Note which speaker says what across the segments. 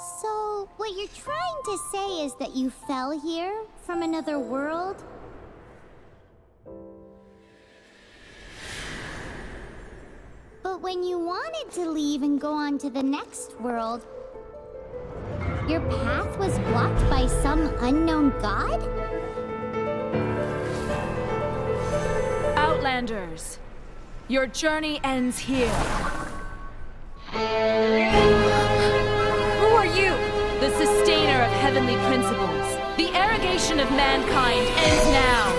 Speaker 1: So, what you're trying to say is that you fell here from another world? But when you wanted to leave and go on to the next world, your path was blocked by some unknown god?
Speaker 2: Outlanders, your journey ends here. Who are you? The sustainer of heavenly principles. The arrogation of mankind ends now.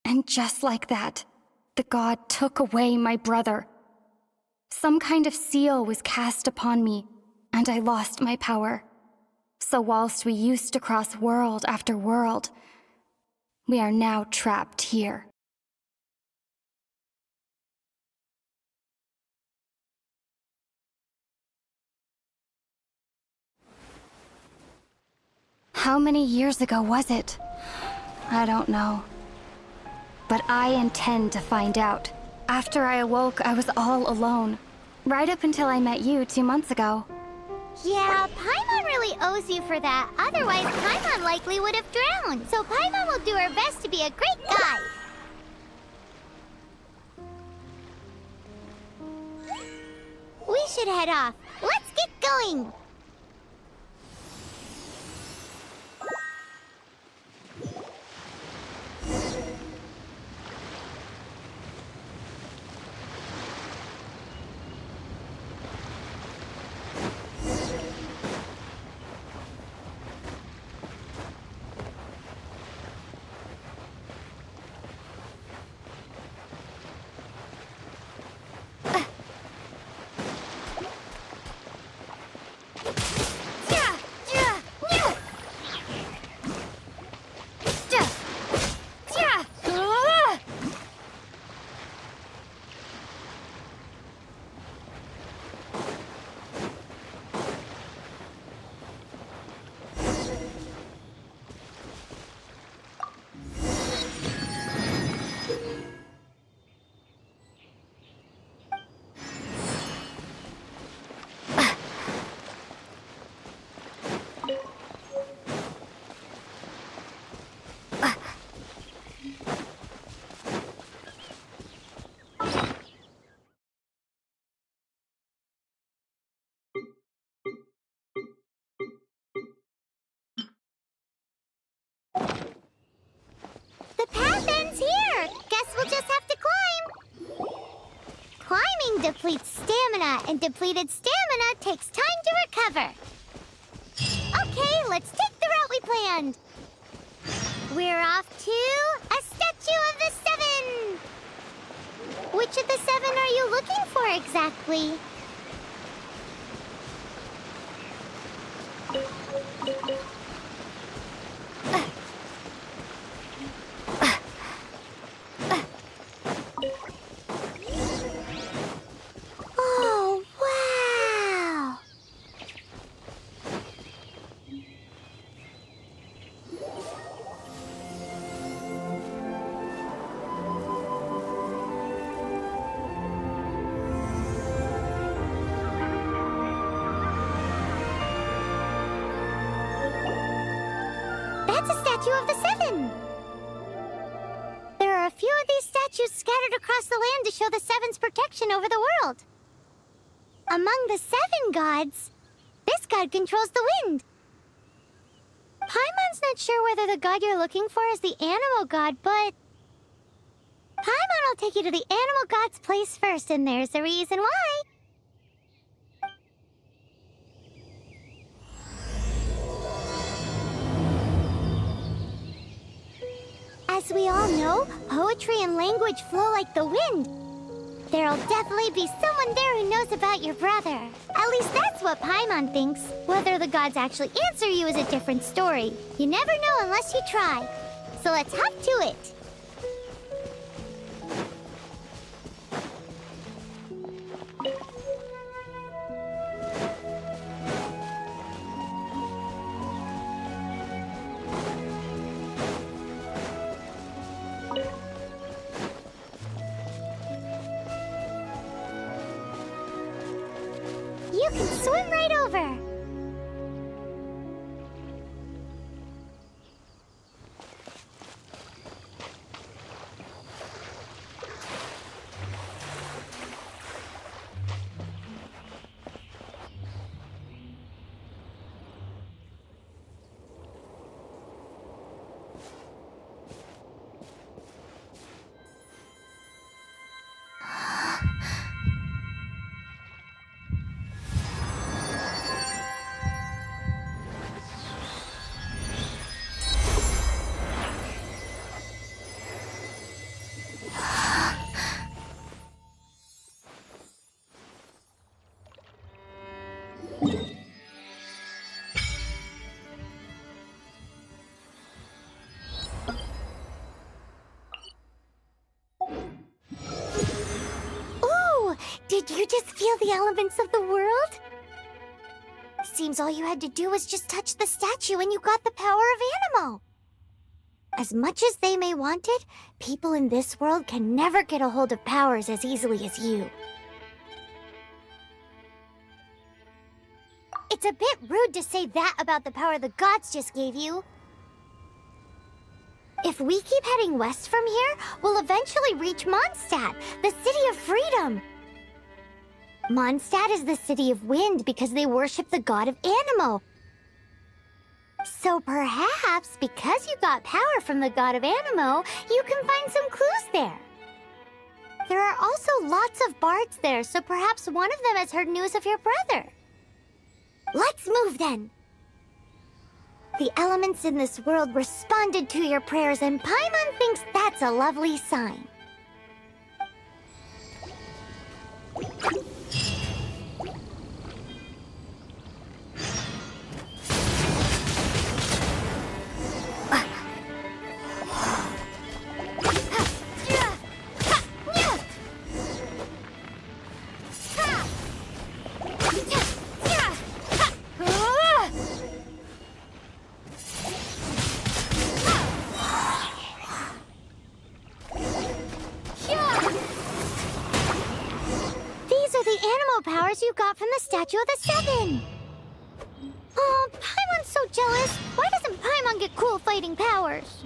Speaker 3: And just like that, the god took away my brother. Some kind of seal was cast upon me, and I lost my power. So whilst we used to cross world after world, we are now trapped here. How many years ago was it? I don't know. But I intend to find out. After I awoke, I was all alone. Right up until I met you 2 months ago.
Speaker 1: Yeah, Paimon really owes you for that. Otherwise, Paimon likely would have drowned. So Paimon will do her best to be a great guide. We should head off. Let's get going! depletes stamina, and depleted stamina takes time to recover. Okay, let's take the route we planned. We're off to a Statue of the Seven. Which of the seven are you looking for exactly? Oh, wow! That's a statue of the Seven! There are a few of these statues scattered across the land to show the Seven's protection over the world. Among the seven gods, this god controls the wind. Paimon's not sure whether the god you're looking for is the animal god, but Paimon will take you to the animal god's place first, and there's the reason why. As we all know, poetry and language flow like the wind. There'll definitely be someone there who knows about your brother. At least that's what Paimon thinks. Whether the gods actually answer you is a different story. You never know unless you try. So let's hop to it. You can swim right over. Ooh, did you just feel the elements of the world? Seems all you had to do was just touch the statue and you got the power of Animo. As much as they may want it, people in this world can never get a hold of powers as easily as you. It's a bit rude to say that about the power the gods just gave you. If we keep heading west from here, we'll eventually reach Mondstadt, the city of freedom. Mondstadt is the city of wind because they worship the god of Animo. So perhaps, because you got power from the god of Animo, you can find some clues there. There are also lots of bards there, so perhaps one of them has heard news of your brother. Let's move then. The elements in this world responded to your prayers, and Paimon thinks that's a lovely sign. Powers you got from the Statue of the Seven. Oh, Paimon's so jealous. Why doesn't Paimon get cool fighting powers?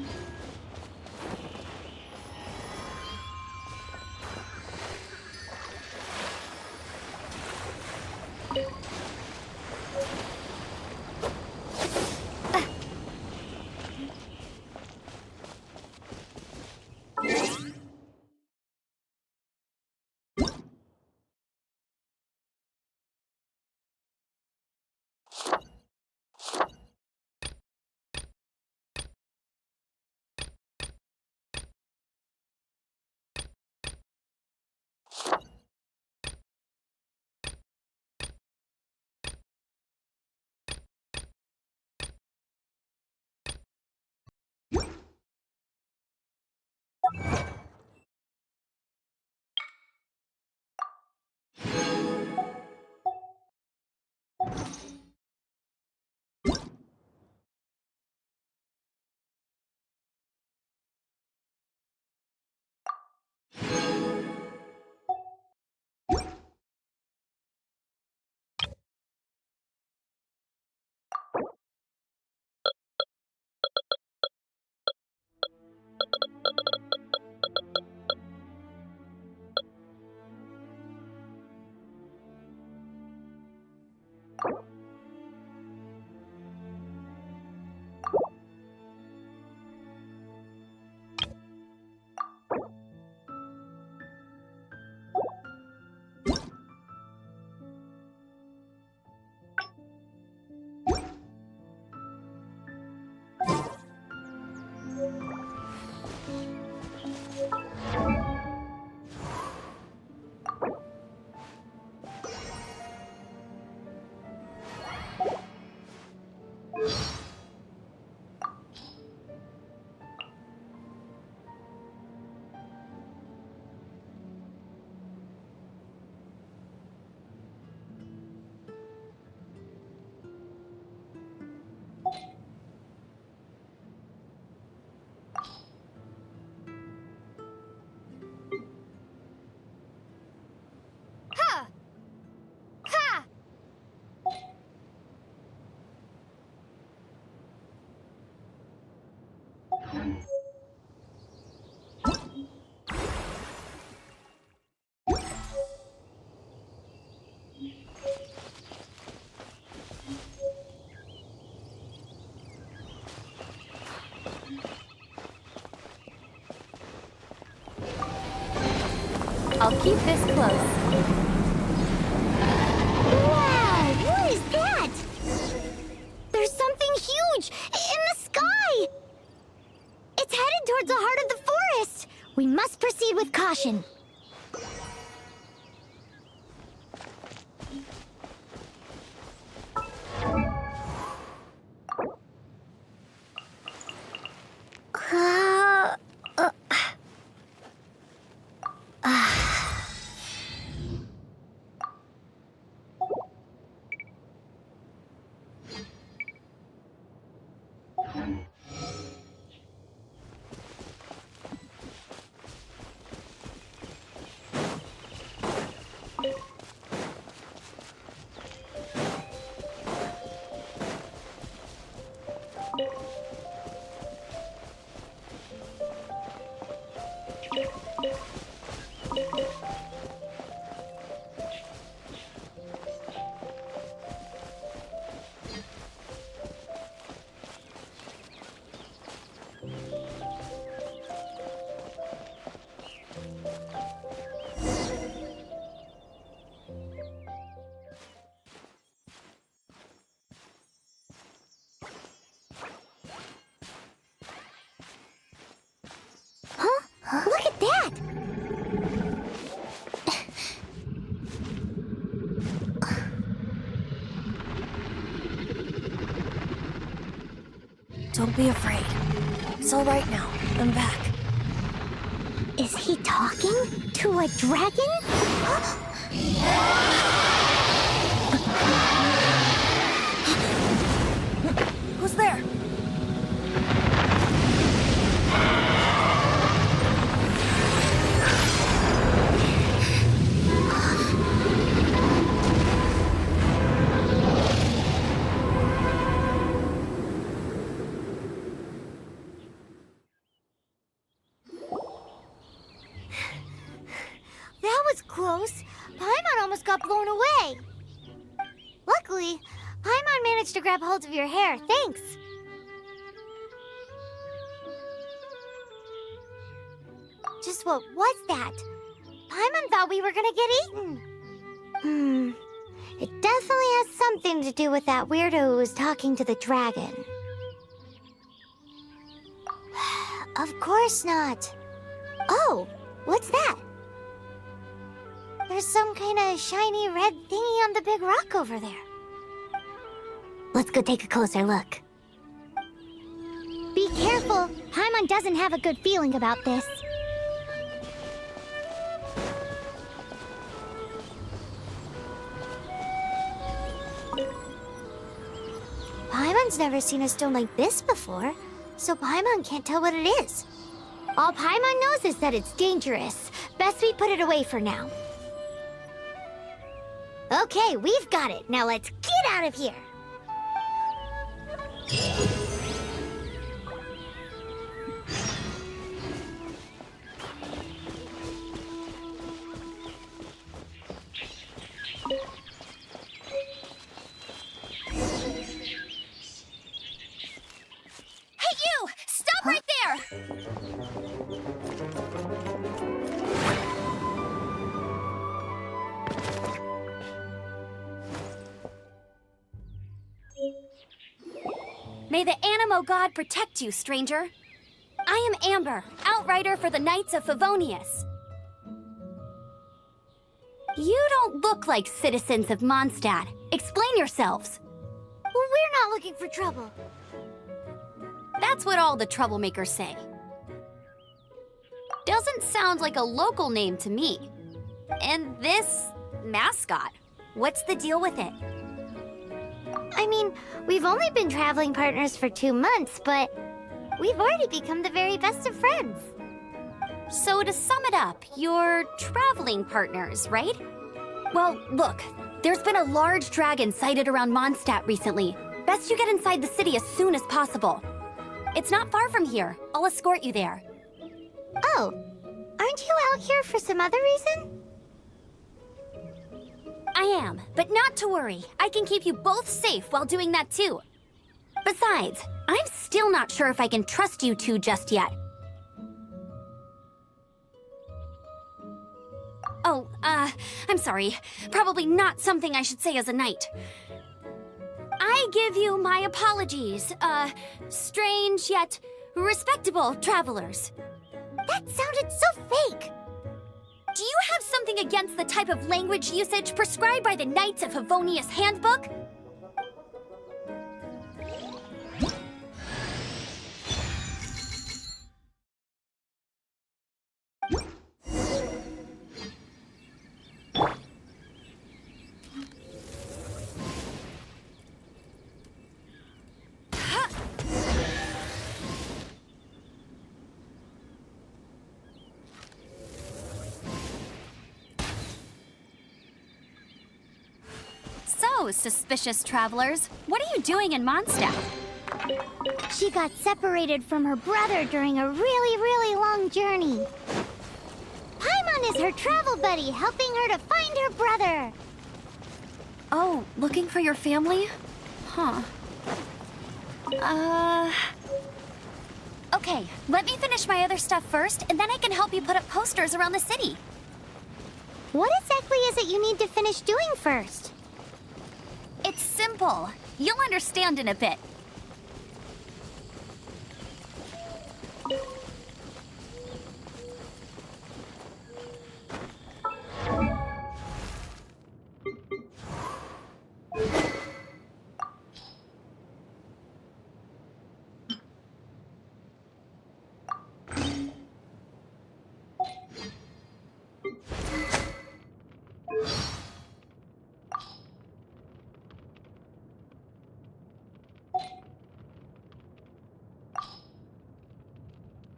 Speaker 2: I'll keep this close.
Speaker 1: Wow, what is that? There's something huge in the sky! It's headed towards the heart of the forest! We must proceed with caution. Look at that!
Speaker 4: Don't be afraid. It's all right now. I'm back.
Speaker 1: Is he talking to a dragon?
Speaker 4: Who's there?
Speaker 1: That was close. Paimon almost got blown away. Luckily, Paimon managed to grab hold of your hair. Thanks. Just what was that? Paimon thought we were gonna get eaten. It definitely has something to do with that weirdo who was talking to the dragon. Of course not. Oh, what's that? There's some kind of shiny red thingy on the big rock over there. Let's go take a closer look. Be careful. Paimon doesn't have a good feeling about this. Paimon's never seen a stone like this before, so Paimon can't tell what it is. All Paimon knows is that it's dangerous. Best we put it away for now. Okay, we've got it. Now let's get out of here.
Speaker 4: Hey, you! Stop right there! May the Animo God protect you, stranger. I am Amber, outrider for the Knights of Favonius. You don't look like citizens of Mondstadt. Explain yourselves.
Speaker 1: Well, we're not looking for trouble.
Speaker 4: That's what all the troublemakers say. Doesn't sound like a local name to me. And this mascot, what's the deal with it?
Speaker 1: I mean, we've only been traveling partners for 2 months, but we've already become the very best of friends.
Speaker 4: So to sum it up, you're traveling partners, right? Well, look, there's been a large dragon sighted around Mondstadt recently. Best you get inside the city as soon as possible. It's not far from here. I'll escort you there.
Speaker 1: Oh, aren't you out here for some other reason?
Speaker 4: I am, but not to worry. I can keep you both safe while doing that too. Besides, I'm still not sure if I can trust you two just yet. Oh, I'm sorry. Probably not something I should say as a knight. I give you my apologies, strange yet respectable travelers.
Speaker 1: That sounded so fake.
Speaker 4: Do you have something against the type of language usage prescribed by the Knights of Favonius Handbook? So, suspicious travelers, what are you doing in Mondstadt?
Speaker 1: She got separated from her brother during a really long journey. Paimon is her travel buddy, helping her to find her brother.
Speaker 4: Oh, looking for your family? Huh. Okay, let me finish my other stuff first, and then I can help you put up posters around the city.
Speaker 1: What exactly is it you need to finish doing first?
Speaker 4: It's simple. You'll understand in a bit.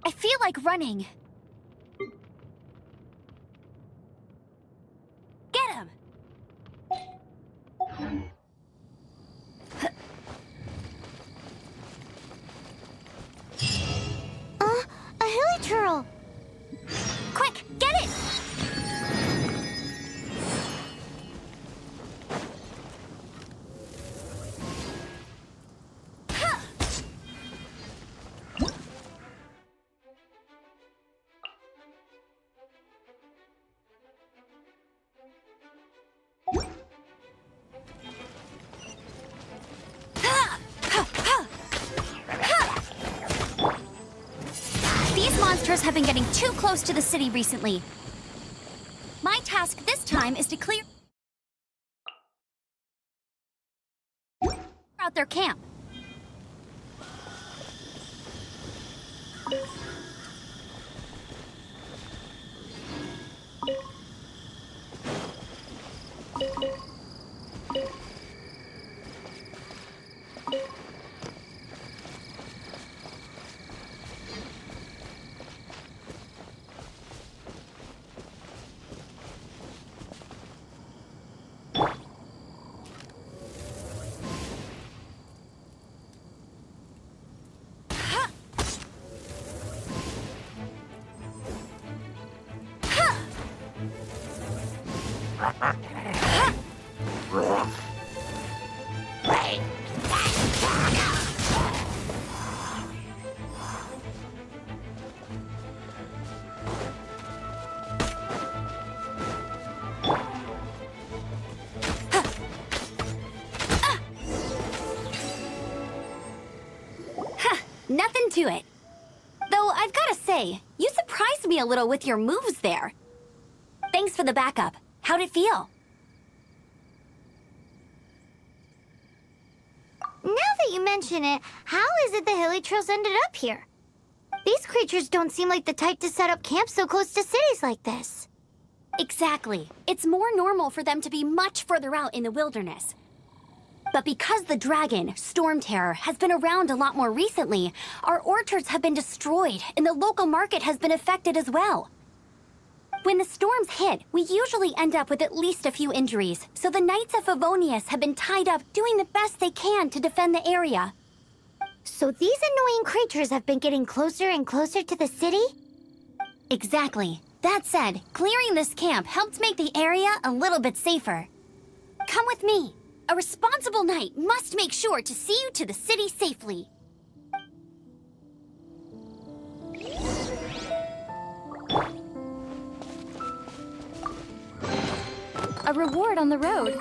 Speaker 4: I feel like running. Get him!
Speaker 1: A hilichurl.
Speaker 4: Quick, get it! These monsters have been getting too close to the city recently. My task this time is to clear out their camp. Nothing to it. Though I've gotta say, you surprised me a little with your moves there. Thanks for the backup. How'd it feel?
Speaker 1: Now that you mention it, how is it the hilichurls ended up here? These creatures don't seem like the type to set up camp so close to cities like this.
Speaker 4: Exactly. It's more normal for them to be much further out in the wilderness. But because the dragon, Storm Terror, has been around a lot more recently, our orchards have been destroyed and the local market has been affected as well. When the storms hit, we usually end up with at least a few injuries, so the Knights of Favonius have been tied up doing the best they can to defend the area.
Speaker 1: So these annoying creatures have been getting closer and closer to the city?
Speaker 4: Exactly. That said, clearing this camp helped make the area a little bit safer. Come with me. A responsible knight must make sure to see you to the city safely.
Speaker 3: A reward on the road.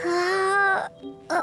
Speaker 1: Uh, uh,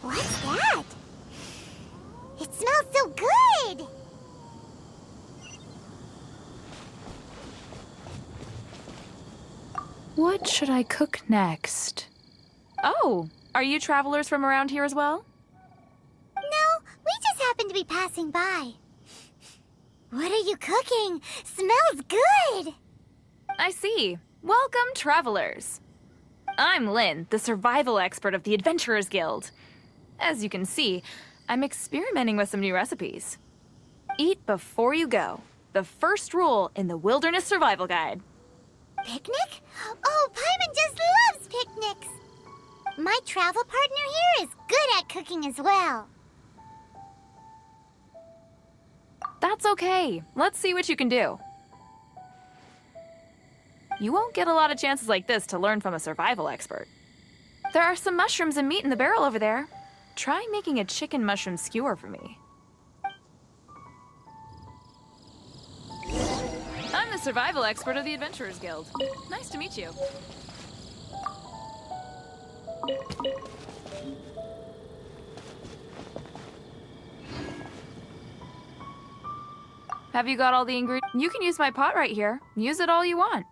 Speaker 1: What's that? It smells so good!
Speaker 2: What should I cook next? Oh, are you travelers from around here as well?
Speaker 1: No, we just happen to be passing by. What are you cooking? Smells good!
Speaker 2: I see. Welcome, travelers. I'm Lynn, the survival expert of the Adventurers Guild. As you can see, I'm experimenting with some new recipes. Eat before you go. The first rule in the Wilderness Survival Guide.
Speaker 1: Picnic? Oh, Paimon just loves picnics! My travel partner here is good at cooking as well.
Speaker 2: That's okay. Let's see what you can do. You won't get a lot of chances like this to learn from a survival expert. There are some mushrooms and meat in the barrel over there. Try making a chicken mushroom skewer for me. I'm the survival expert of the Adventurers Guild. Nice to meet you. Have you got all the ingredients? You can use my pot right here. Use it all you want.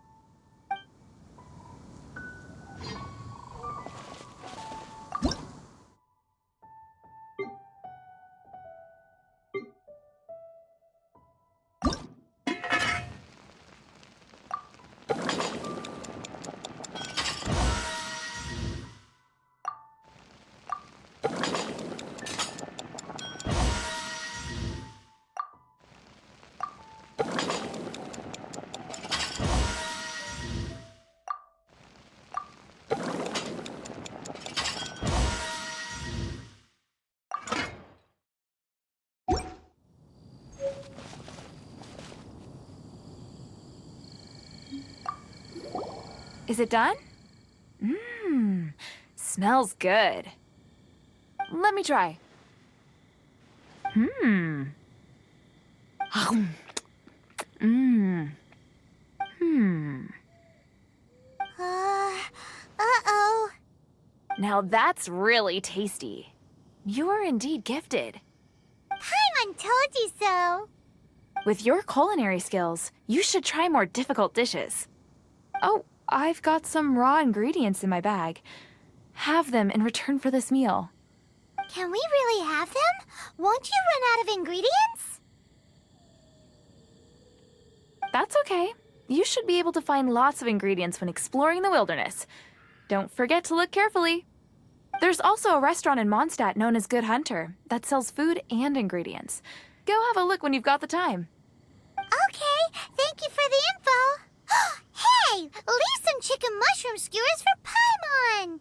Speaker 2: Is it done? Mmm, smells good. Let me try. Mmm. Mmm. Hmm.
Speaker 1: Uh-oh.
Speaker 2: Now that's really tasty. You are indeed gifted.
Speaker 1: Paimon told you so.
Speaker 2: With your culinary skills, you should try more difficult dishes. Oh, I've got some raw ingredients in my bag. Have them in return for this meal.
Speaker 1: Can we really have them? Won't you run out of ingredients?
Speaker 2: That's okay. You should be able to find lots of ingredients when exploring the wilderness. Don't forget to look carefully. There's also a restaurant in Mondstadt known as Good Hunter that sells food and ingredients. Go have a look when you've got the time.
Speaker 1: Okay, thank you for the info. Hey, leave some chicken mushroom skewers for Paimon.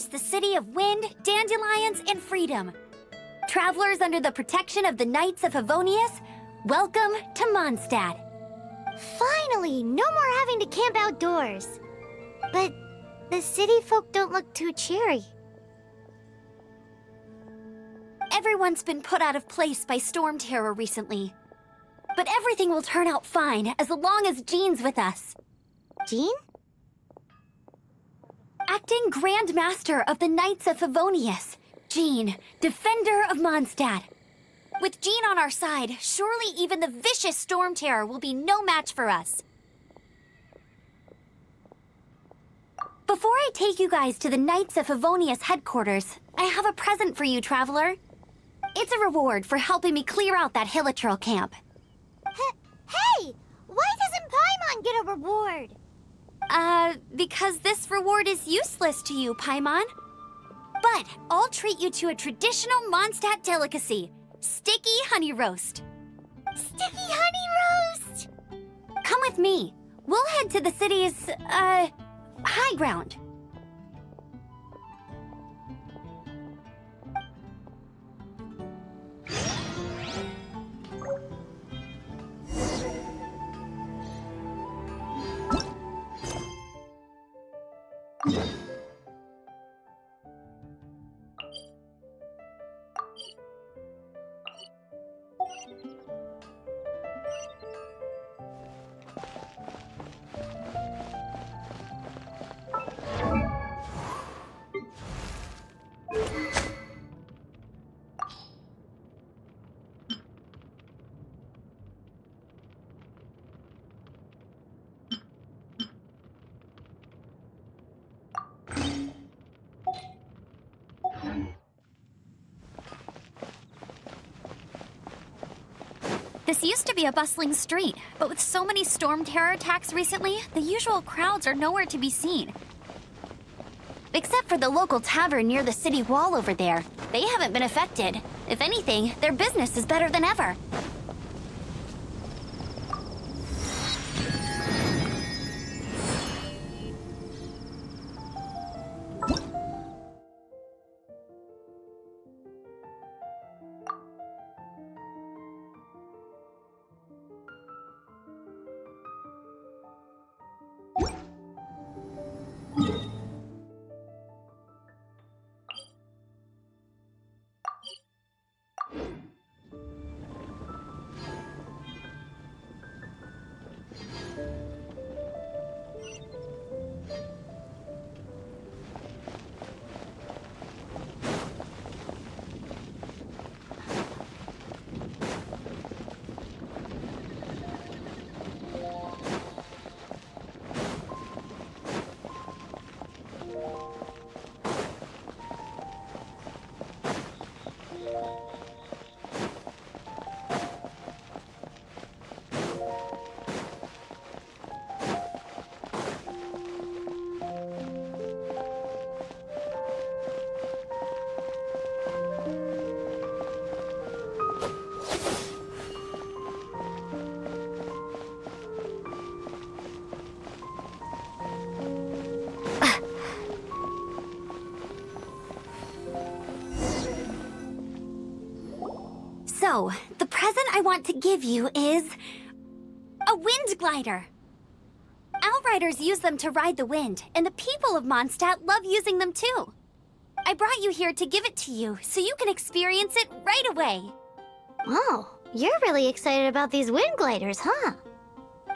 Speaker 4: the city of wind, dandelions, and freedom. Travelers under the protection of the Knights of Favonius, welcome to Mondstadt.
Speaker 1: Finally, no more having to camp outdoors. But the city folk don't look too cheery.
Speaker 4: Everyone's been put out of place by storm terror recently. But everything will turn out fine as long as Jean's with us.
Speaker 1: Jean?
Speaker 4: Acting Grand Master of the Knights of Favonius, Jean, Defender of Mondstadt. With Jean on our side, surely even the vicious storm terror will be no match for us. Before I take you guys to the Knights of Favonius headquarters, I have a present for you, Traveler. It's a reward for helping me clear out that Hilitril camp.
Speaker 1: Hey! Why doesn't Paimon get a reward?
Speaker 4: Because this reward is useless to you, Paimon. But I'll treat you to a traditional Mondstadt delicacy, sticky honey roast.
Speaker 1: Sticky honey roast!
Speaker 4: Come with me. We'll head to the city's, high ground. This used to be a bustling street, but with so many storm terror attacks recently, the usual crowds are nowhere to be seen. Except for the local tavern near the city wall over there. They haven't been affected. If anything, their business is better than ever. So, the present I want to give you is a wind glider. Outriders use them to ride the wind, and the people of Mondstadt love using them too. I brought you here to give it to you, so you can experience it right away.
Speaker 1: Oh, you're really excited about these wind gliders, huh?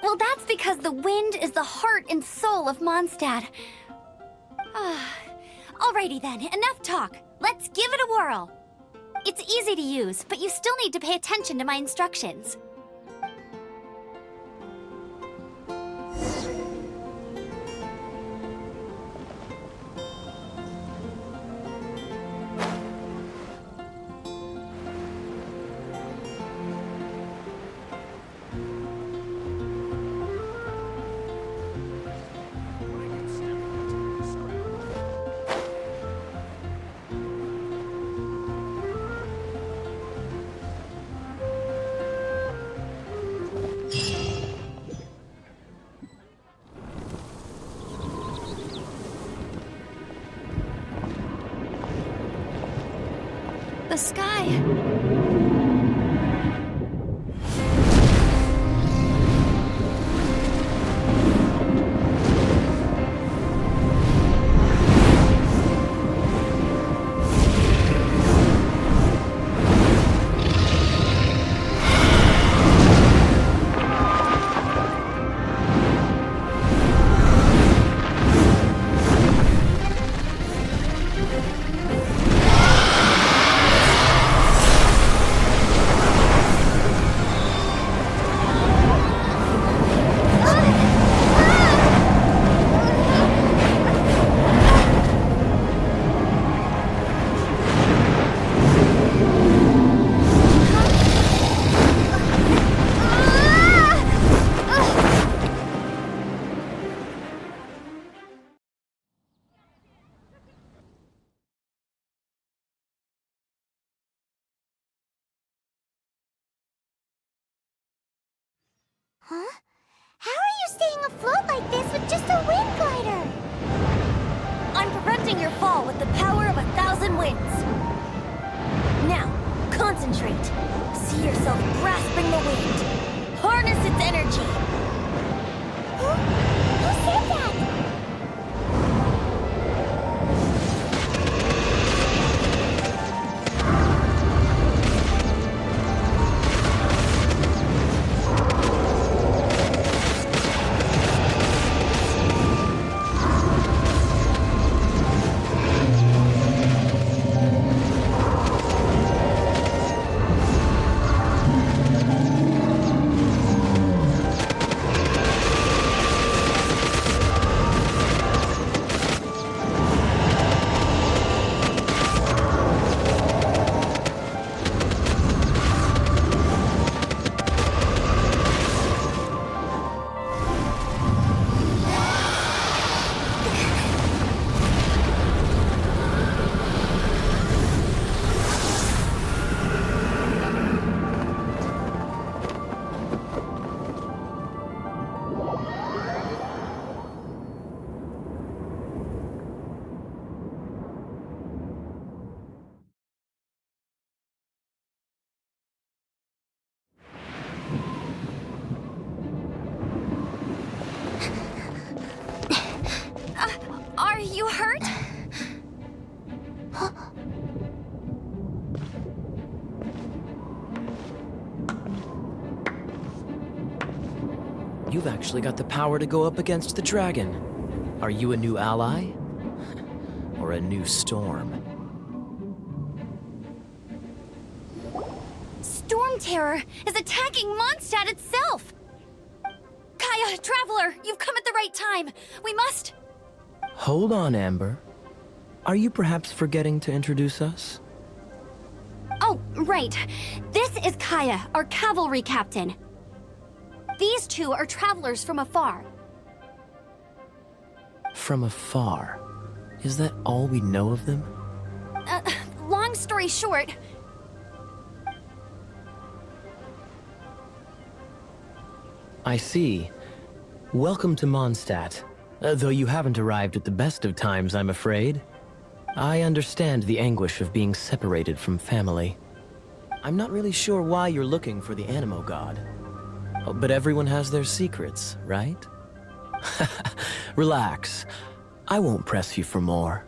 Speaker 4: Well, that's because the wind is the heart and soul of Mondstadt. Alrighty then, enough talk. Let's give it a whirl. It's easy to use, but you still need to pay attention to my instructions. The sky.
Speaker 1: Huh? How are you staying afloat like this with just a wind glider?
Speaker 4: I'm preventing your fall with the power of 1,000 winds. Now, concentrate. See yourself grasping the wind. Harness its energy.
Speaker 1: Who said that?
Speaker 4: Are you hurt?
Speaker 5: You've actually got the power to go up against the dragon. Are you a new ally? Or a new storm?
Speaker 4: Storm Terror is attacking Mondstadt itself! Kaya, Traveler, you've come at the right time. We must...
Speaker 5: Hold on, Amber. Are you perhaps forgetting to introduce us?
Speaker 4: Oh, right. This is Kaya, our cavalry captain. These two are travelers from afar.
Speaker 5: From afar. Is that all we know of them?
Speaker 4: Long story short...
Speaker 5: I see. Welcome to Mondstadt. Though you haven't arrived at the best of times, I'm afraid. I understand the anguish of being separated from family. I'm not really sure why you're looking for the Animo God. Oh, but everyone has their secrets, right? Relax. I won't press you for more.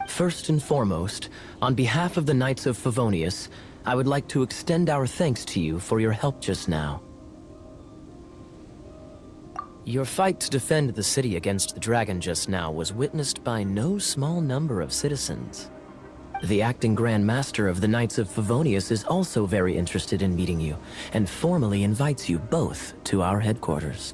Speaker 5: First and foremost, on behalf of the Knights of Favonius, I would like to extend our thanks to you for your help just now. Your fight to defend the city against the dragon just now was witnessed by no small number of citizens. The acting Grand Master of the Knights of Favonius is also very interested in meeting you, and formally invites you both to our headquarters.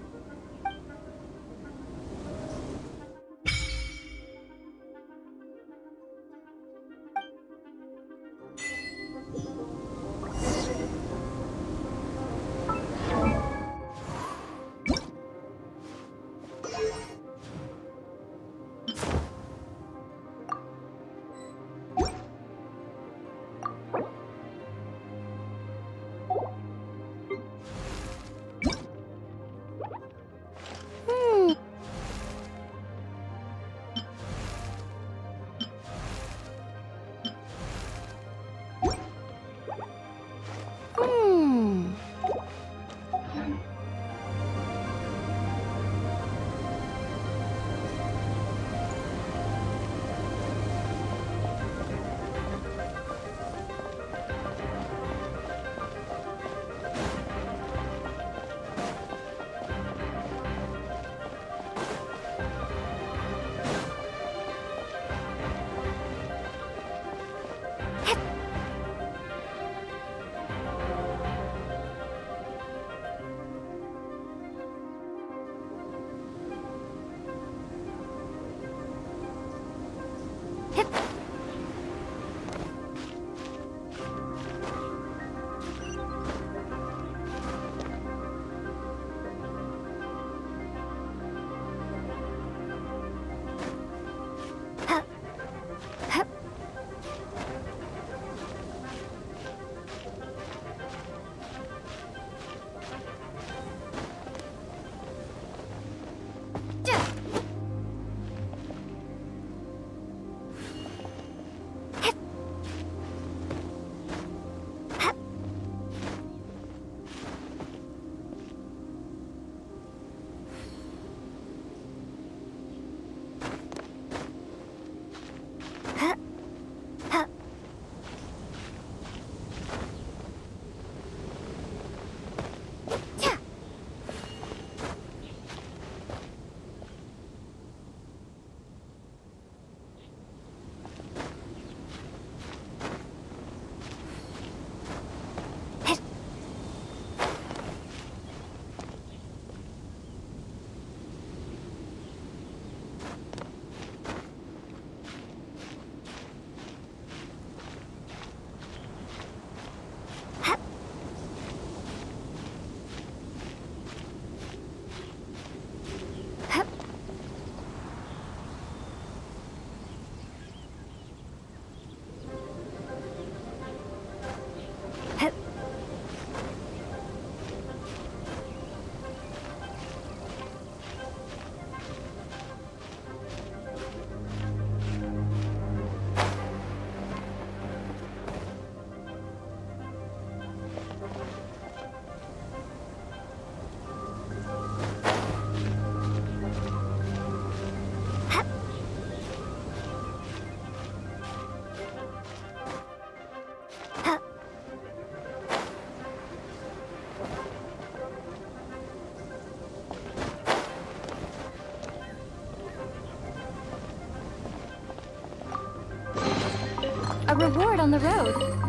Speaker 3: A reward on the road.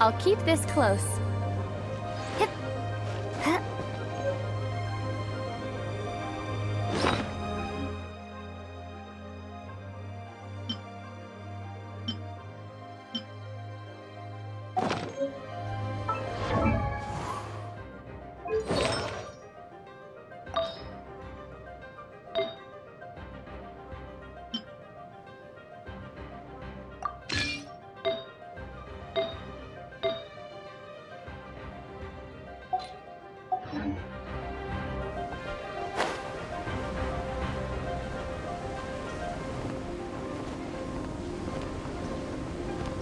Speaker 3: I'll keep this close.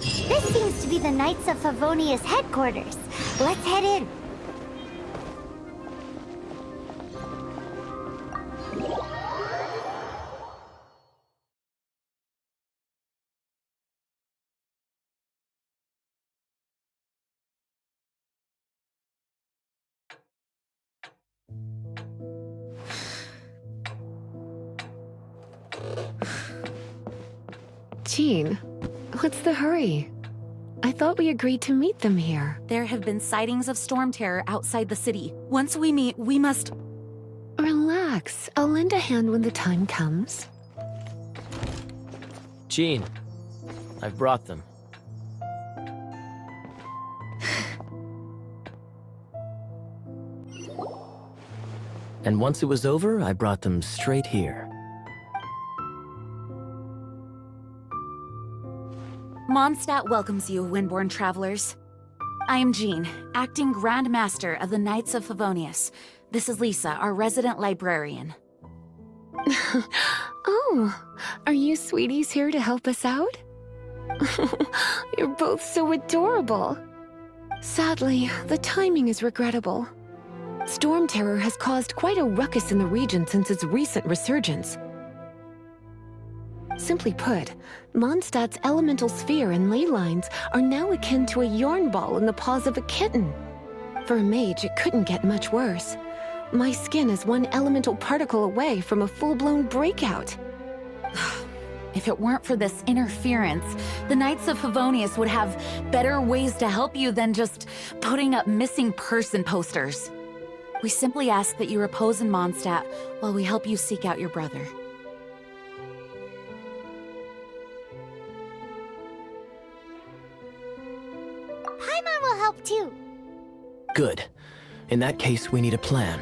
Speaker 1: This seems to be the Knights of Favonia's headquarters. Let's head in.
Speaker 6: Jean, what's the hurry? I thought we agreed to meet them here.
Speaker 7: There have been sightings of storm terror outside the city. Once we meet, we must...
Speaker 6: Relax. I'll lend a hand when the time comes.
Speaker 5: Machine. I've brought them. And once it was over, I brought them straight here.
Speaker 7: Mondstadt welcomes you, Windborn travelers. I am Jean, acting Grand Master of the Knights of Favonius. This is Lisa, our resident librarian.
Speaker 6: Oh, are you sweeties here to help us out? You're both so adorable. Sadly, the timing is regrettable. Storm Terror has caused quite a ruckus in the region since its recent resurgence. Simply put, Mondstadt's elemental sphere and ley lines are now akin to a yarn ball in the paws of a kitten. For a mage, it couldn't get much worse. My skin is one elemental particle away from a full-blown breakout.
Speaker 7: If it weren't for this interference, the Knights of Favonius would have better ways to help you than just putting up missing person posters. We simply ask that you repose in Mondstadt while we help you seek out your brother.
Speaker 1: Paimon will help too.
Speaker 5: Good. In that case, we need a plan.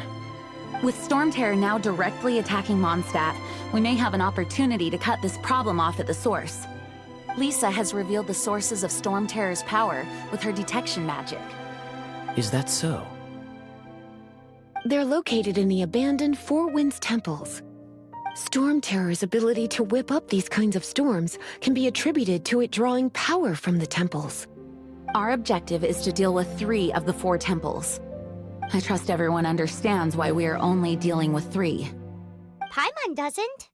Speaker 7: With Storm Terror now directly attacking Mondstadt, we may have an opportunity to cut this problem off at the source. Lisa has revealed the sources of Storm Terror's power with her detection magic.
Speaker 5: Is that so?
Speaker 6: They're located in the abandoned Four Winds temples. Storm Terror's ability to whip up these kinds of storms can be attributed to it drawing power from the temples.
Speaker 7: Our objective is to deal with 3 of the 4 temples. I trust everyone understands why we are only dealing with 3.
Speaker 1: Paimon doesn't.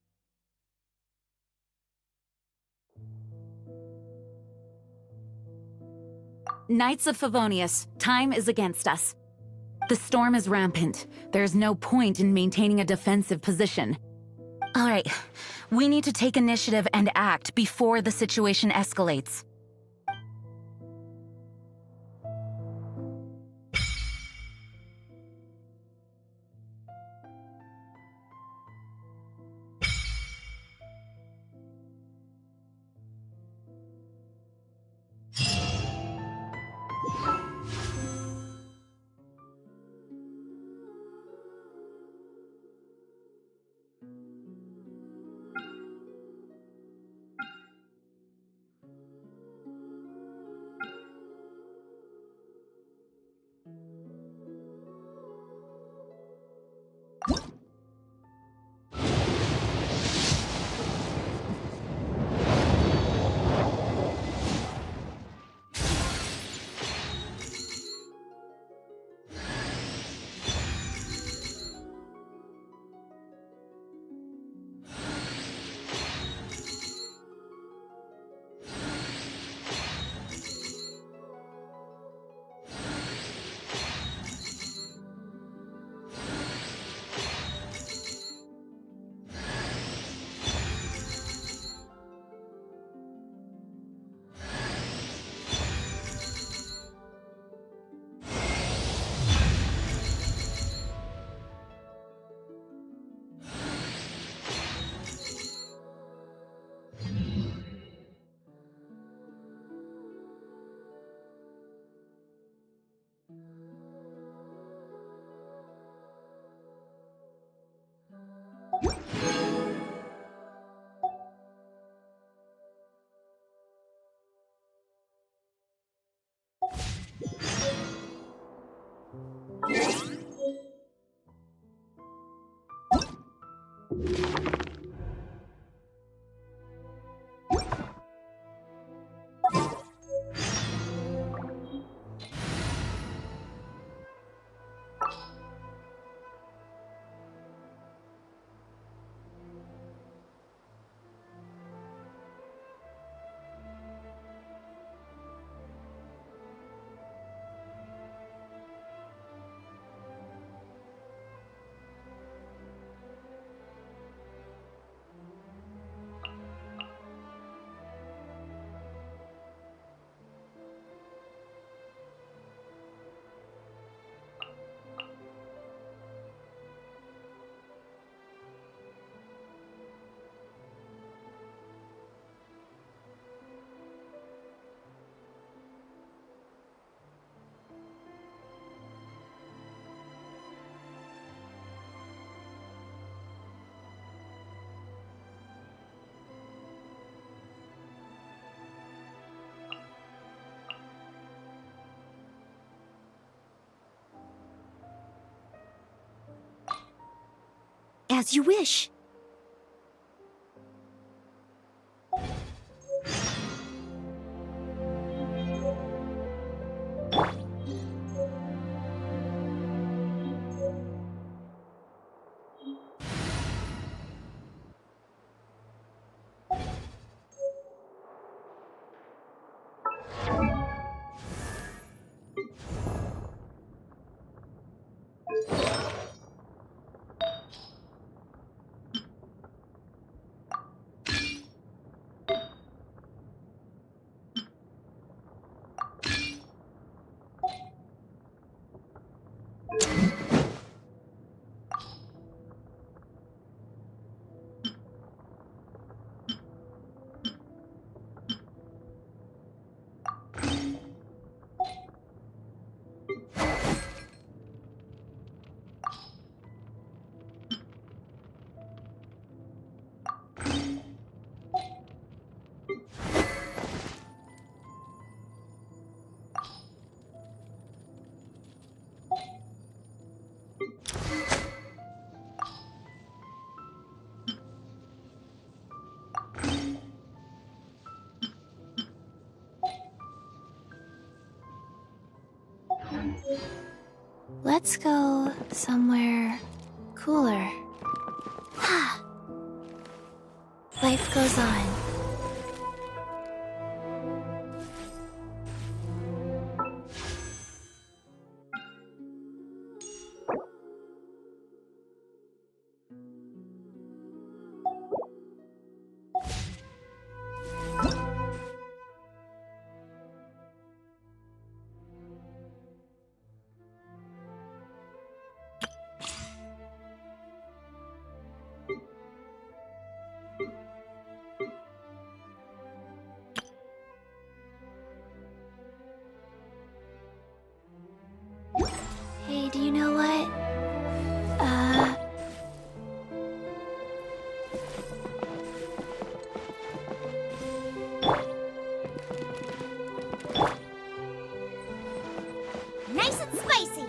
Speaker 7: Knights of Favonius, time is against us. The storm is rampant. There's no point in maintaining a defensive position. All right, we need to take initiative and act before the situation escalates.
Speaker 4: As you wish.
Speaker 1: Let's go somewhere cooler. Life goes on. Hey, do you know what?
Speaker 4: Nice and spicy.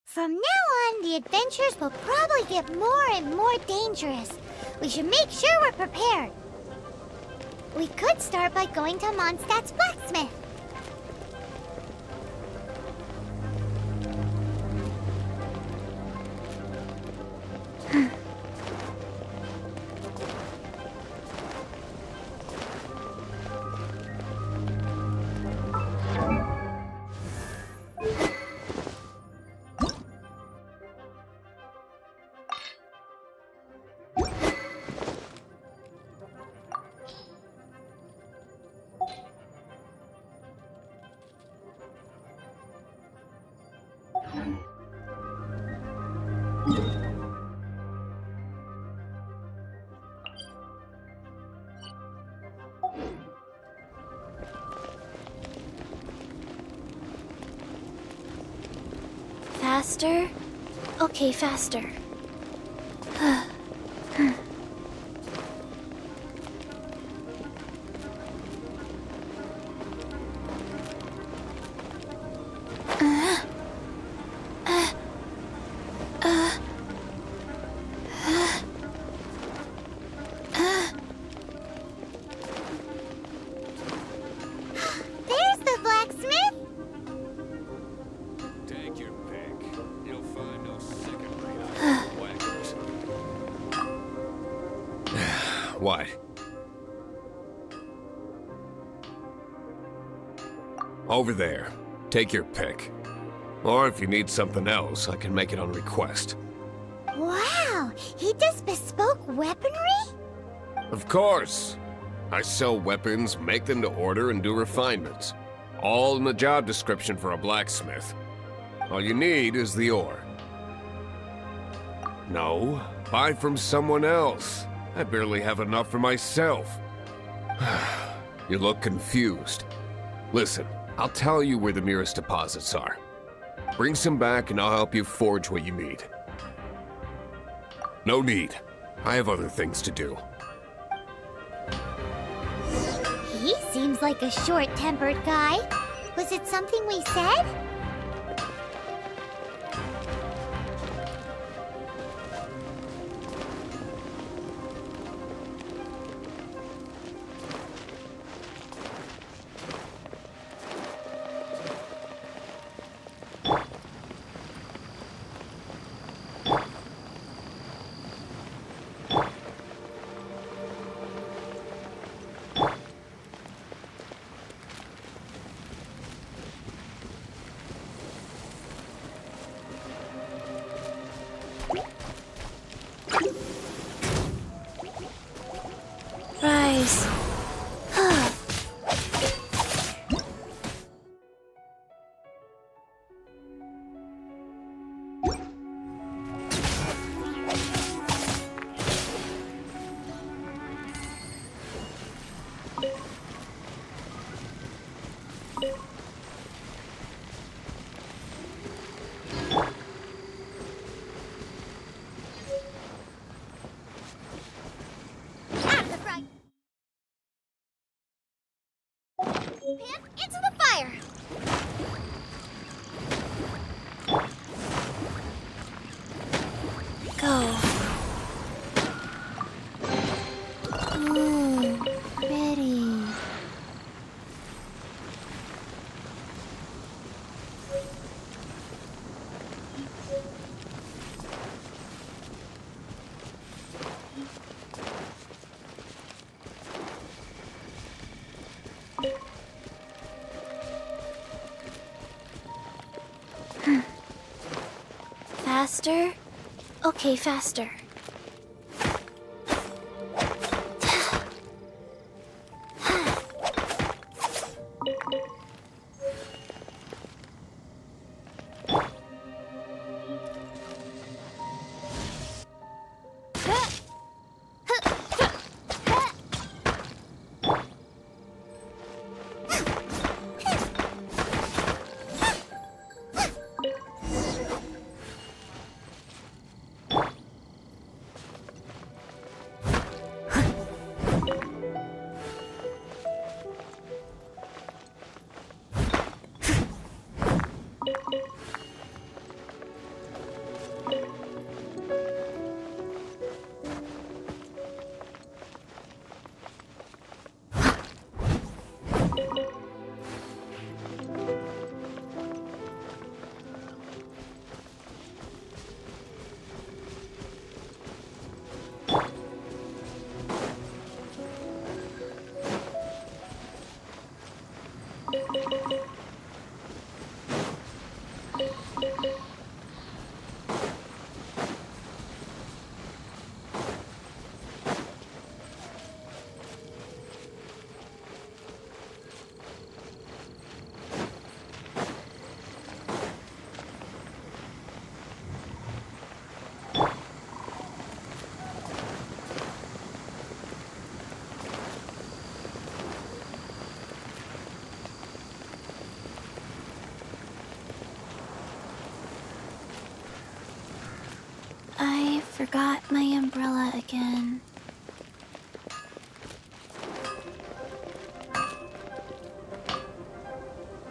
Speaker 1: From now on, the adventures will probably get more and more dangerous. We should make sure we're prepared. We could start by going to Mondstadt's blacksmith. Faster? Okay, faster. There's the blacksmith!
Speaker 8: Take your pick. You'll find no second-rate whackers. What? Over there. Take your pick. Or if you need something else, I can make it on request.
Speaker 1: Wow, he does bespoke weaponry?
Speaker 8: Of course. I sell weapons, make them to order, and do refinements. All in the job description for a blacksmith. All you need is the ore. No, buy from someone else. I barely have enough for myself. You look confused. Listen, I'll tell you where the nearest deposits are. Bring some back and I'll help you forge what you need. No need. I have other things to do.
Speaker 1: He seems like a short-tempered guy. Was it something we said? Rise. Pip, into the fire! Go. Ooh, pretty. Faster? Okay, faster. forgot my umbrella again.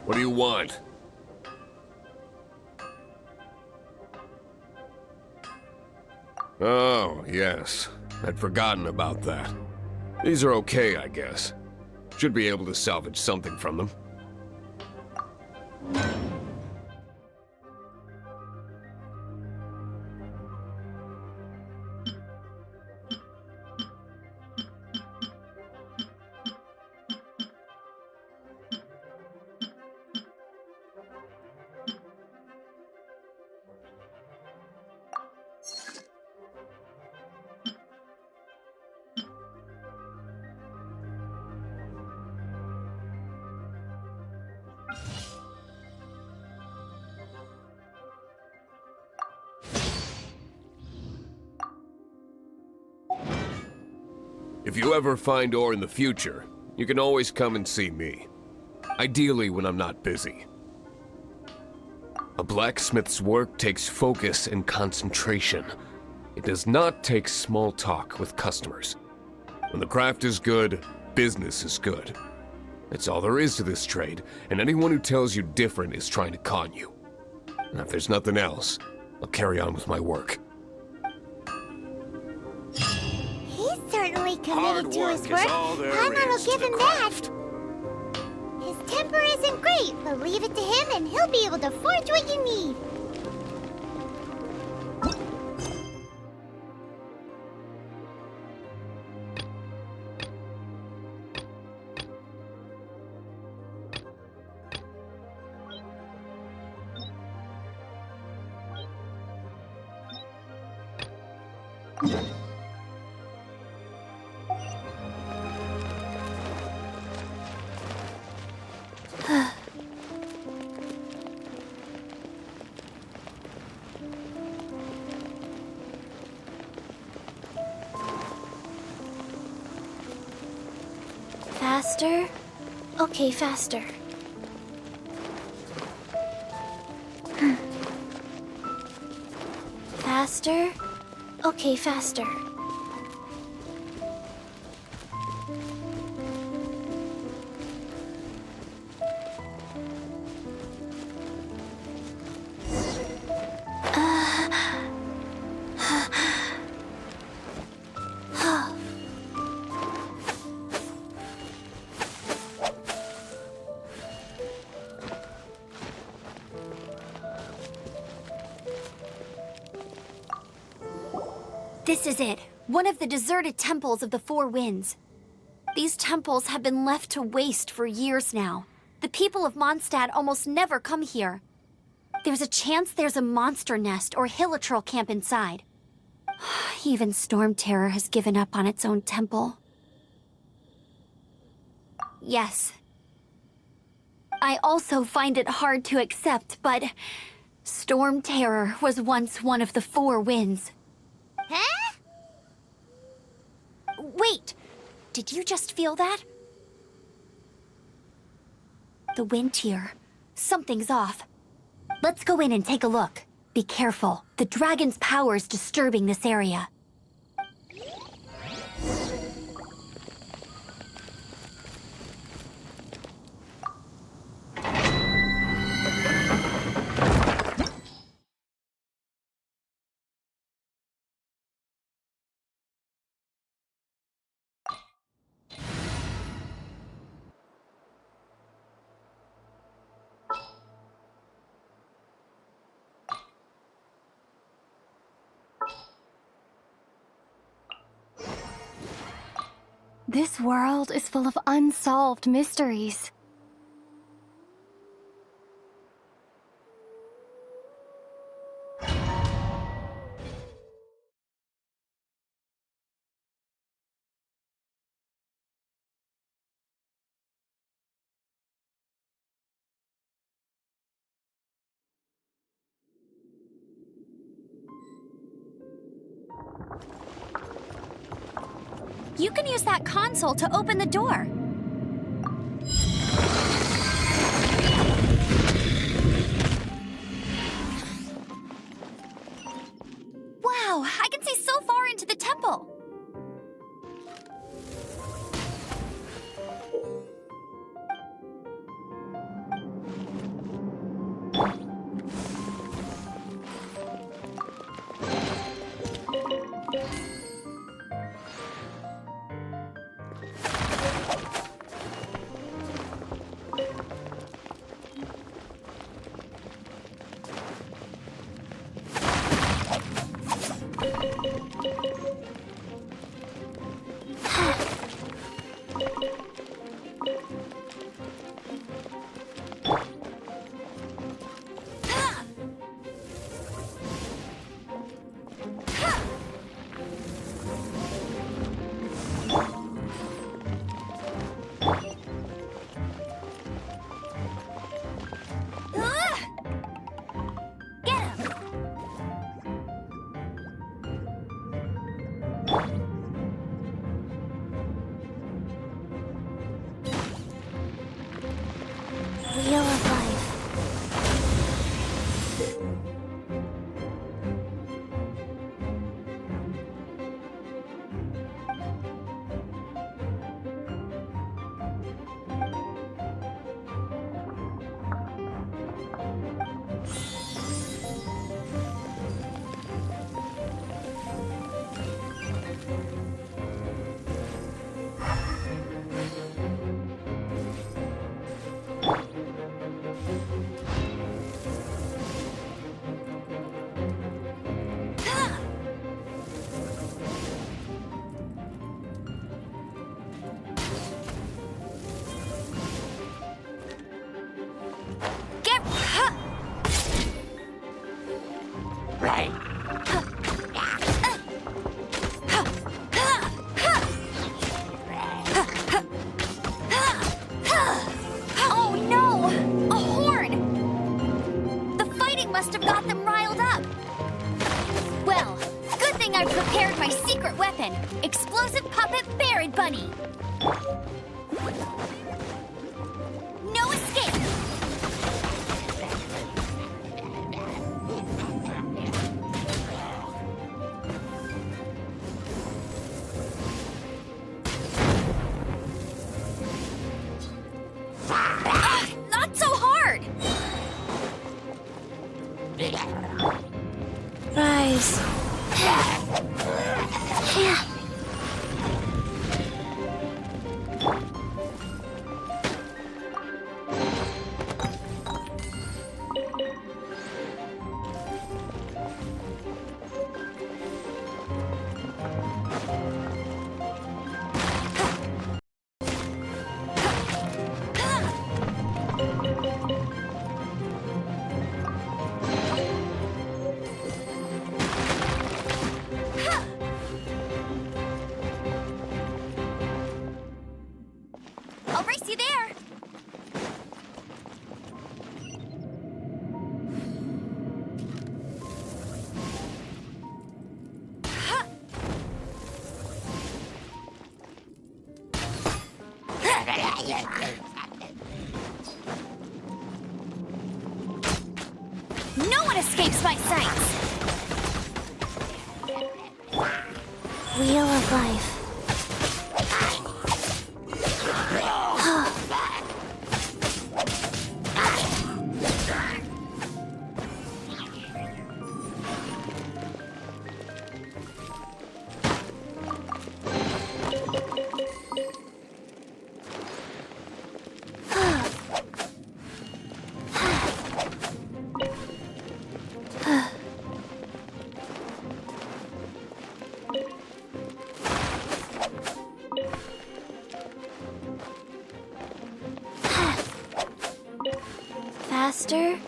Speaker 8: What do you want? Oh, yes. I'd forgotten about that. These are okay, I guess. Should be able to salvage something from them. If you ever find ore in the future, you can always come and see me. Ideally when I'm not busy. A blacksmith's work takes focus and concentration. It does not take small talk with customers. When the craft is good, business is good. That's all there is to this trade, and anyone who tells you different is trying to con you. And if there's nothing else, I'll carry on with my work.
Speaker 1: He's certainly committed to his work. Paimon will give him that. His temper isn't great, but leave it to him and he'll be able to forge what you need. Faster? Okay, faster. Faster? Okay, faster.
Speaker 4: This is it. One of the deserted temples of the Four Winds. These temples have been left to waste for years now. The people of Mondstadt almost never come here. There's a chance there's a monster nest or hilitrol camp inside. Even Storm Terror has given up on its own temple. Yes. I also find it hard to accept, but Storm Terror was once one of the Four Winds.
Speaker 1: Huh?
Speaker 4: Wait! Did you just feel that? The wind here. Something's off. Let's go in and take a look. Be careful. The dragon's power is disturbing this area.
Speaker 3: This world is full of unsolved mysteries.
Speaker 4: You can use that console to open the door. Wow, I can see so so far into the temple?
Speaker 1: Wheel of Life.
Speaker 4: Oh no! A horn! The fighting must have got them riled up. Well, good thing I prepared my secret weapon, explosive puppet Barrett Bunny. No escape! Not so hard!
Speaker 1: Rise.
Speaker 4: I'll race you there! No one escapes my sights!
Speaker 1: Wheel of Life. Faster?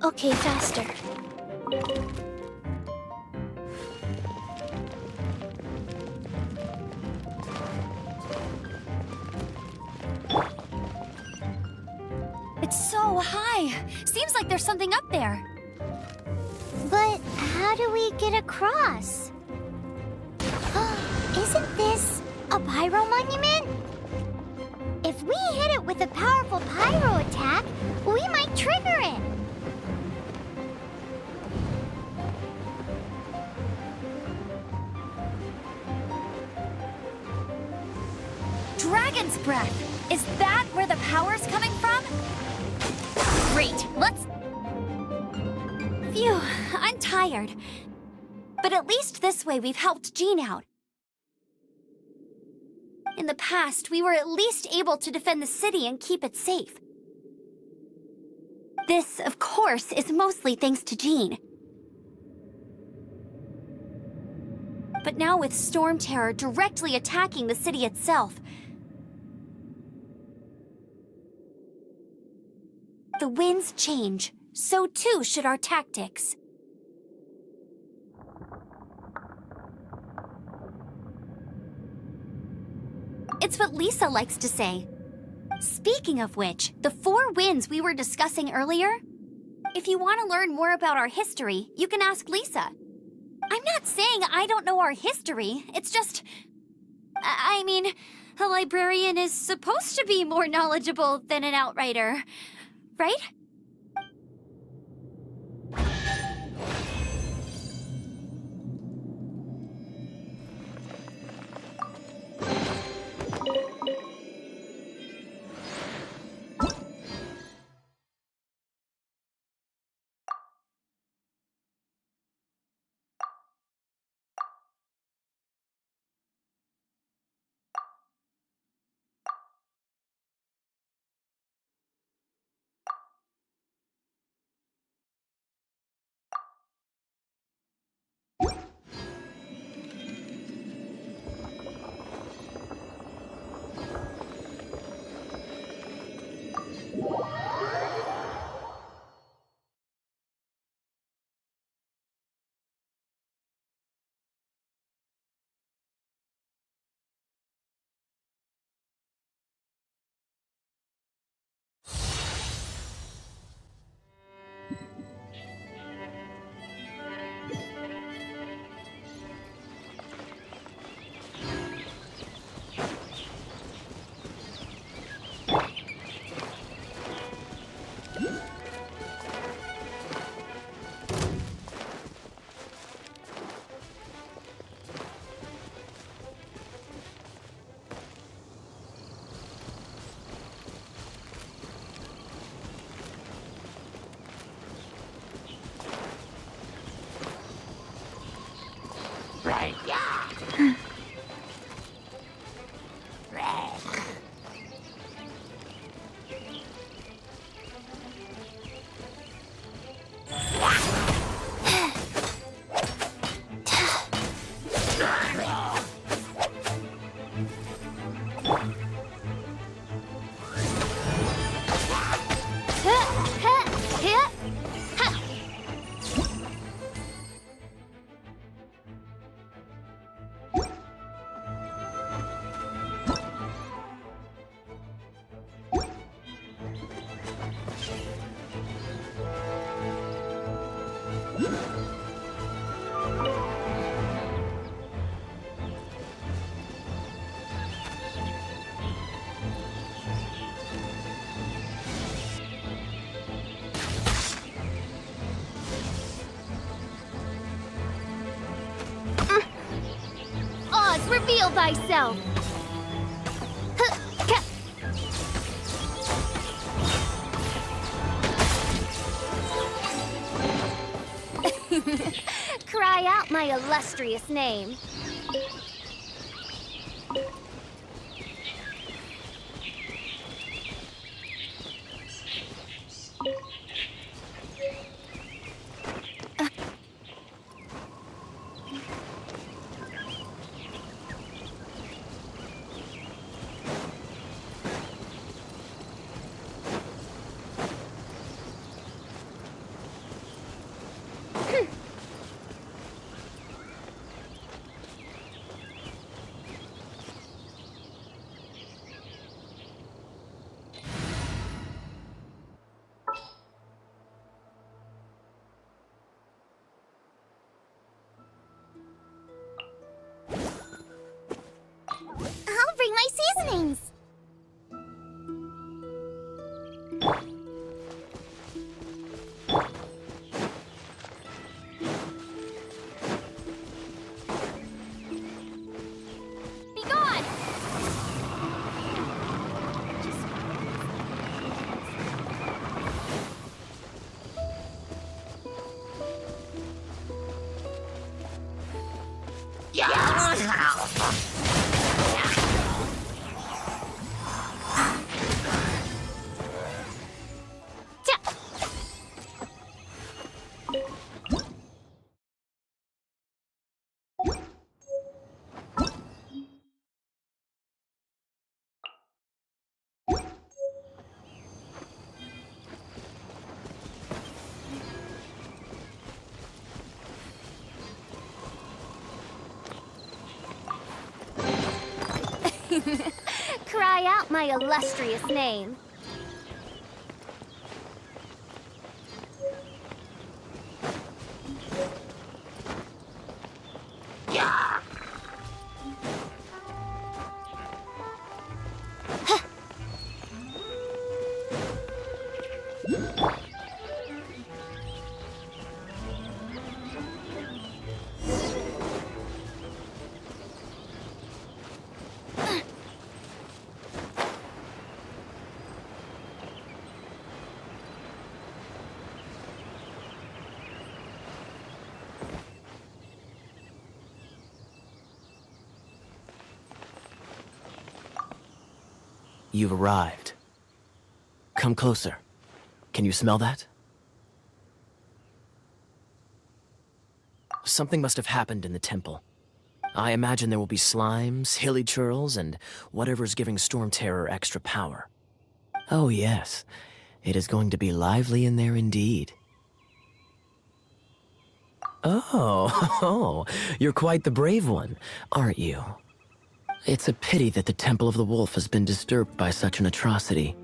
Speaker 1: Okay, faster.
Speaker 4: It's so high. Seems like there's something up there.
Speaker 1: But how do we get across? Isn't this a pyro monument? If we hit it with a powerful pyro attack, we might trigger it.
Speaker 4: breath. Is that where the power's coming from? Great, let's... Phew, I'm tired. But at least this way we've helped Jean out. In the past, we were at least able to defend the city and keep it safe. This, of course, is mostly thanks to Jean. But now with Storm Terror directly attacking the city itself, the winds change, so too should our tactics. It's what Lisa likes to say. Speaking of which, the 4 winds we were discussing earlier, if you want to learn more about our history, you can ask Lisa. I'm not saying I don't know our history, it's just... I mean, a librarian is supposed to be more knowledgeable than an outrider, right?
Speaker 1: Reveal thyself! Cry out my illustrious name. Cry out my illustrious name.
Speaker 5: You've arrived. Come closer. Can you smell that? Something must have happened in the temple. I imagine there will be slimes, hilly churls, and whatever's giving Storm Terror extra power. Oh yes, it is going to be lively in there indeed. Oh, you're quite the brave one, aren't you? It's a pity that the Temple of the Wolf has been disturbed by such an atrocity.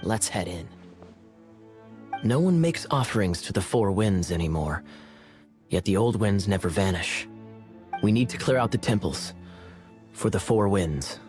Speaker 5: Let's head in. No one makes offerings to the Four Winds anymore, yet the old winds never vanish. We need to clear out the temples for the Four Winds.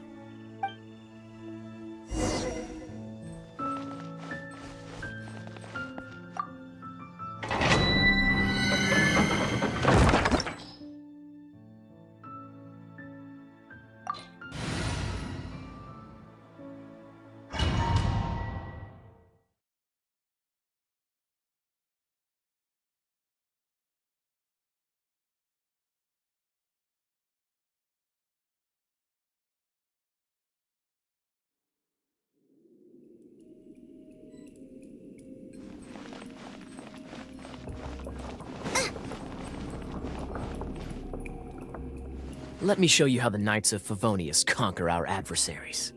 Speaker 5: Let me show you how the Knights of Favonius conquer our adversaries.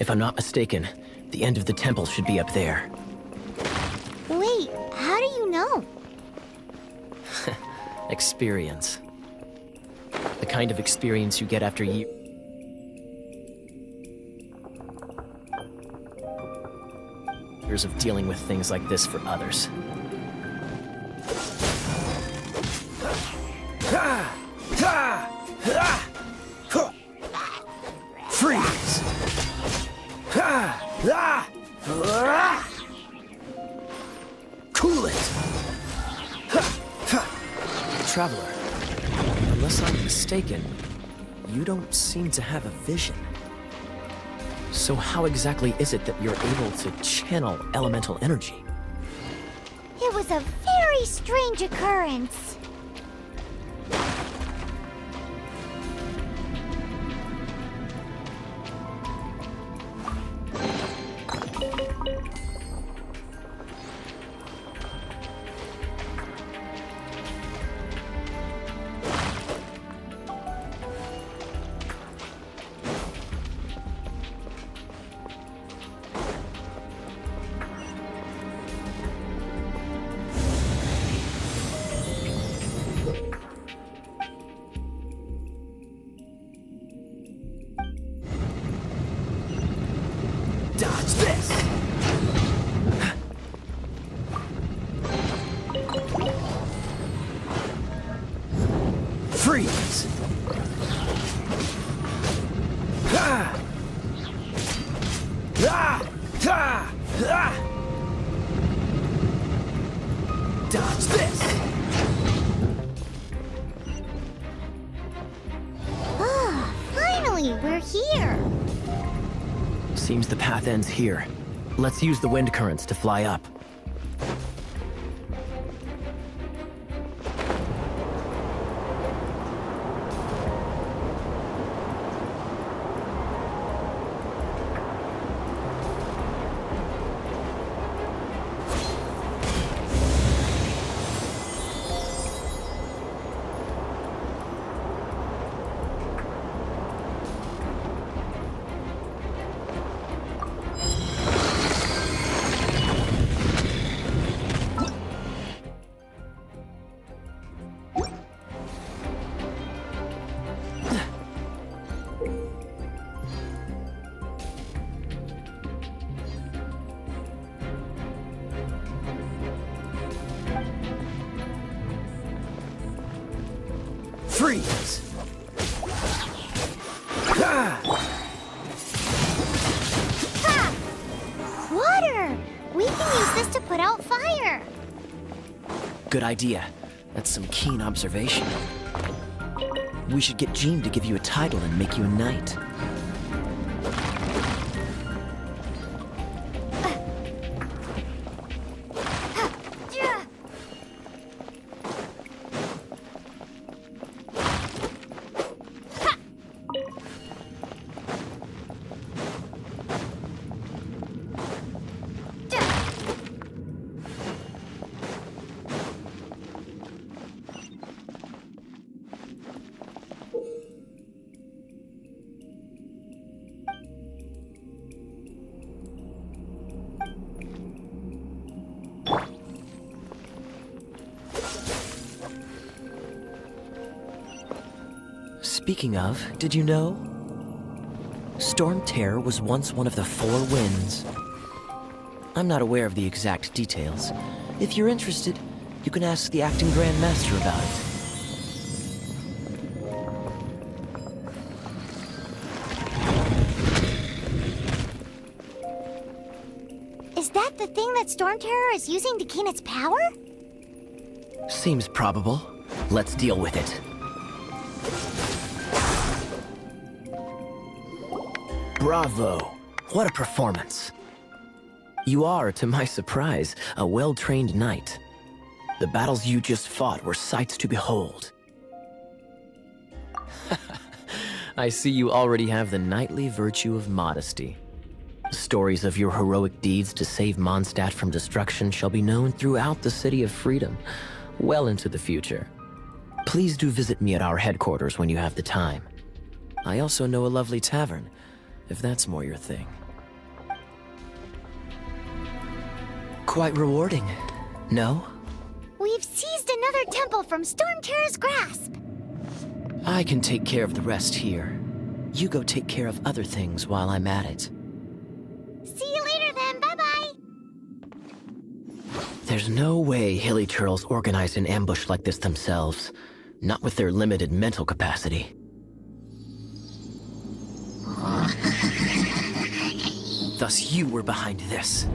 Speaker 5: If I'm not mistaken, the end of the temple should be up there.
Speaker 1: Wait, how do you know?
Speaker 5: Experience. The kind of experience you get after years of dealing with things like this for others. Freeze! Cool it! Traveler, unless I'm mistaken, you don't seem to have a vision. So how exactly is it that you're able to channel elemental energy?
Speaker 1: It was a very strange occurrence.
Speaker 5: Dodge this! Freeze! Dodge this!
Speaker 1: Ah, finally, we're here.
Speaker 5: Seems the path ends here. Let's use the wind currents to fly up. Freeze!
Speaker 1: Water! We can use this to put out fire.
Speaker 9: Good idea. That's some keen observation. We should get Jean to give you a title and make you a knight. Speaking of, did you know? Storm Terror was once one of the 4 winds. I'm not aware of the exact details. If you're interested, you can ask the acting Grand Master about it.
Speaker 1: Is that the thing that Storm Terror is using to gain its power?
Speaker 5: Seems probable. Let's deal with it. Bravo! What a performance. You are, to my surprise, a well-trained knight. The battles you just fought were sights to behold. I see you already have the knightly virtue of modesty. Stories of your heroic deeds to save Mondstadt from destruction shall be known throughout the City of Freedom, well into the future. Please do visit me at our headquarters when you have the time. I also know a lovely tavern, if that's more your thing. Quite rewarding, no?
Speaker 1: We've seized another temple from Storm Terror's grasp.
Speaker 9: I can take care of the rest here. You go take care of other things while I'm at it.
Speaker 1: See you later then, bye-bye.
Speaker 5: There's no way Hilly Turtles organized an ambush like this themselves, not with their limited mental capacity.
Speaker 9: Thus you were behind this.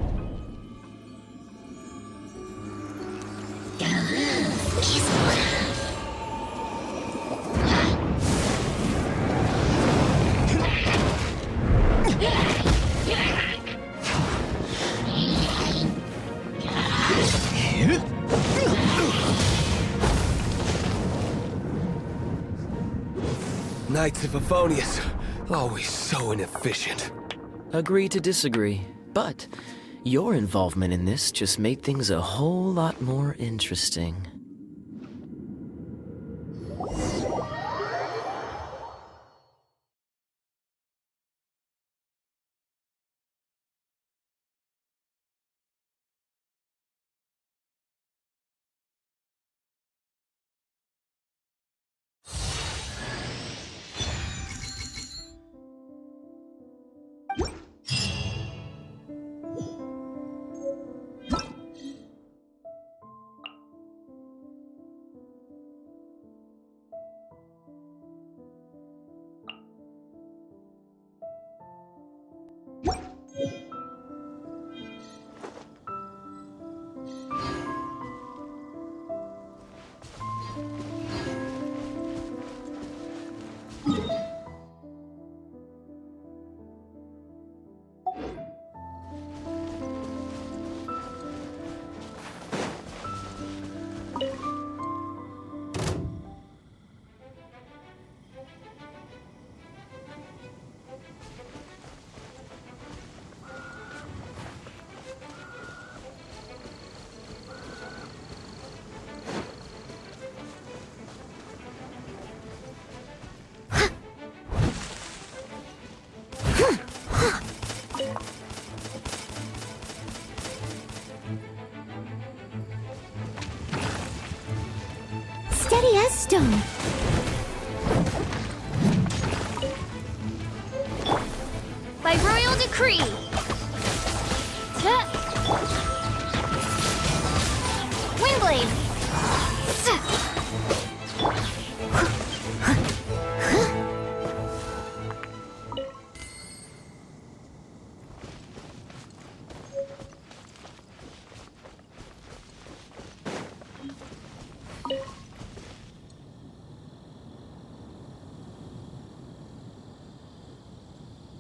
Speaker 8: Knights of Favonius, always so inefficient.
Speaker 9: Agree to disagree, but your involvement in this just made things a whole lot more interesting.
Speaker 1: steady as stone.
Speaker 10: By royal decree,